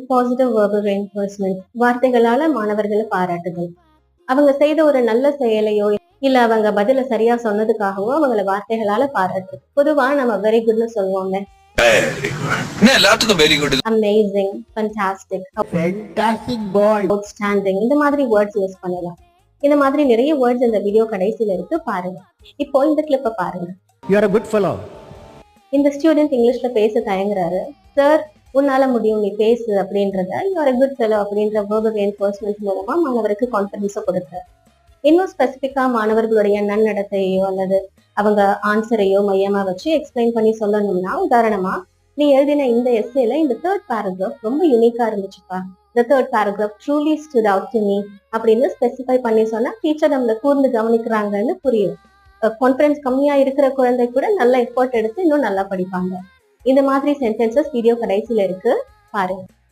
Positive verbal reinforcement, வார்த்தைகளால மாணவர்களை பாராட்டுதல். அவங்க செய்த ஒரு நல்ல செயலையோ இல்ல அவங்க பதில சரியா சொன்னதுக்காகவோ அவங்கள வார்த்தைகளால பாராட்டுறது. பொதுவா நம்ம வெரி குட்னு சொல்லுவோங்க. எல்லாத்துக்கும் very good, amazing, fantastic, fantastic boy, outstanding, இந்த மாதிரி வேர்ட்ஸ் யூஸ் பண்ணலாம். இந்த மாதிரி நிறைய வேர்ட்ஸ் இந்த வீடியோ கடைசியில இருக்கு, பாருங்க. இப்போ இந்த கிளிப்பை பாருங்க. You are a good fellow. இந்த ஸ்டூடெண்ட் இங்கிலீஷ்ல பேச தயங்குறாரு. சார், உன்னால முடியும், நீ பேசு அப்படின்றத you are a good fellow அப்படின்ற வெர்பல் ரெயின்ஃபோர்ஸ்மெண்ட் மூலமா மாணவருக்கு கான்ஃபிடன்ஸை கொடுக்குறாரு. இன்னும் ஸ்பெசிபிக்கா மாணவர்களுடைய நன்னடத்தையோ அல்லது அவங்க ஆன்சரையோ மையமா வச்சு எக்ஸ்பிளைன் பண்ணி சொல்லணும்னா, உதாரணமா நீ எழுதின இந்த எஸ்ஸேல இந்த தேர்ட் பேராகிராஃப் ரொம்ப யூனிக்கா இருந்துச்சுப்பா, the third paragraph truly stood out to me அப்படின்னு ஸ்பெசிஃபை பண்ணி சொன்னா டீச்சர் நம்மள கூர்ந்து கவனிக்கிறாங்கன்னு புரியும். கான்ஃபிடன்ஸ் கம்மியா இருக்கிற குழந்தை கூட நல்ல எஃபோர்ட் எடுத்து இன்னும் நல்லா படிப்பாங்க. இந்த மாதிரி சென்டென்சஸ் வீடியோ கடைசியில இருக்கு, பாருங்க.